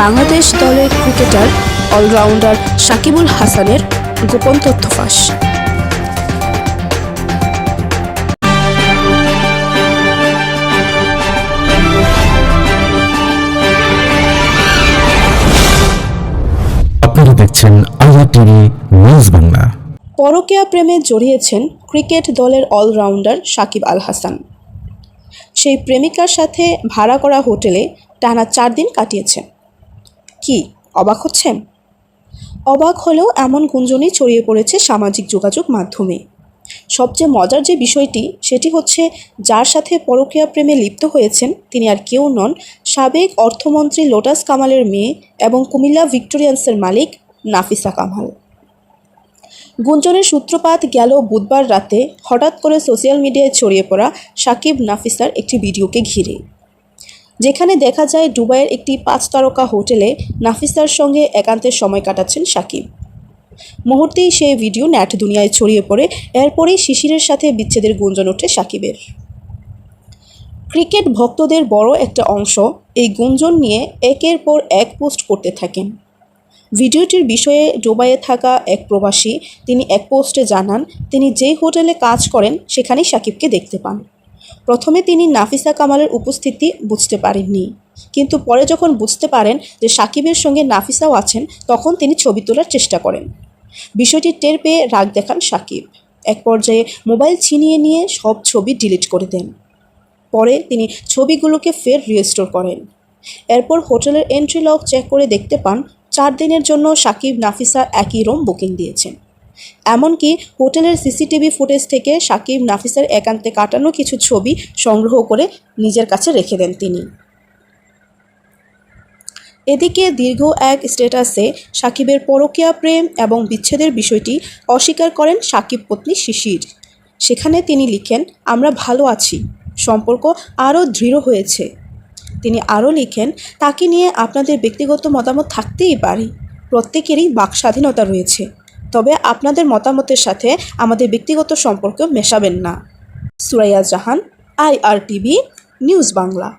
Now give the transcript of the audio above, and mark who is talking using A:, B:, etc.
A: বাংলাদেশ দলের cricketer allrounder Shakibul হাসানের গোপন তথ্য ফাঁস।
B: আপনারা দেখছেন আল্লাহ টিভি নিউজ বাংলা।
A: পরকীয়া প্রেমে জড়িয়েছেন ক্রিকেট দলের অলরাউন্ডার সাকিব আল হাসান। সেই প্রেমিকার সাথে ভাড়া করা হোটেলে টানা 4 দিন কাটিয়েছেন। কি অবাক হচ্ছেন? অবাক হলেও এমন গুঞ্জনই ছড়িয়ে পড়েছে সামাজিক যোগাযোগ মাধ্যমে। সবচেয়ে মজার যে বিষয়টি সেটি হচ্ছে, যার সাথে পরকীয়া প্রেমে লিপ্ত হয়েছেন তিনি আর কেউ নন, সাবেক অর্থমন্ত্রী লোটাস কামালের মেয়ে এবং কুমিল্লা ভিক্টোরিয়ান্সের মালিক নাফিসা কামাল। গুঞ্জনের সূত্রপাত গেল বুধবার রাতে হঠাৎ করে সোশ্যাল মিডিয়ায় ছড়িয়ে পড়া সাকিব নাফিসার একটি ভিডিওকে ঘিরে, যেখানে দেখা যায় দুবাইয়ের একটি 5 তারকা হোটেলে নাফিসার সঙ্গে একান্তে সময় কাটাচ্ছেন সাকিব। মুহূর্তেই সেই ভিডিও নেট দুনিয়ায় ছড়িয়ে পড়ে। এরপরেই শিশিরের সাথে বিচ্ছেদের গুঞ্জন ওঠে সাকিবের। ক্রিকেট ভক্তদের বড় একটা অংশ এই গুঞ্জন নিয়ে একের পর এক পোস্ট করতে থাকেন। ভিডিওটির বিষয়ে দুবাইয়ে থাকা এক প্রবাসী তিনি এক পোস্টে জানান, তিনি যেই হোটেলে কাজ করেন সেখানেই সাকিবকে দেখতে পান। প্রথমে তিনি নাফিসা কামালের উপস্থিতি বুঝতে পারেননি, কিন্তু পরে যখন বুঝতে পারেন যে সাকিবের সঙ্গে নাফিসাও আছেন, তখন তিনি ছবি তোলার চেষ্টা করেন। বিষয়টি টের পেয়ে রাগ দেখান সাকিব। এক পর্যায়ে মোবাইল ছিনিয়ে নিয়ে সব ছবি ডিলিট করে দেন। পরে তিনি ছবিগুলোকে ফের রিস্টোর করেন। এরপর হোটেলের এন্ট্রি লগ চেক করে দেখতে পান 4 দিনের জন্য সাকিব নাফিসা একই রুম বুকিং দিয়েছেন। এমনকি হোটেলের সিসিটিভি ফুটেজ থেকে সাকিব নাফিসার একান্তে কাটানো কিছু ছবি সংগ্রহ করে নিজের কাছে রেখে দেন তিনি। এদিকে দীর্ঘ এক স্ট্যাটাসে সাকিবের পরকীয়া প্রেম এবং বিচ্ছেদের বিষয়টি অস্বীকার করেন সাকিব পত্নী শিশির। সেখানে তিনি লিখেন, আমরা ভালো আছি, সম্পর্ক আরও দৃঢ় হয়েছে। তিনি আরও লিখেন, তাকে নিয়ে আপনাদের ব্যক্তিগত মতামত থাকতেই পারে, প্রত্যেকেরই বাক স্বাধীনতা রয়েছে, তবে আপনাদের মতামতের সাথে আমাদের ব্যক্তিগত সম্পর্ক মেশাবেন না। সুরাইয়া জাহান, IRTV নিউজ বাংলা।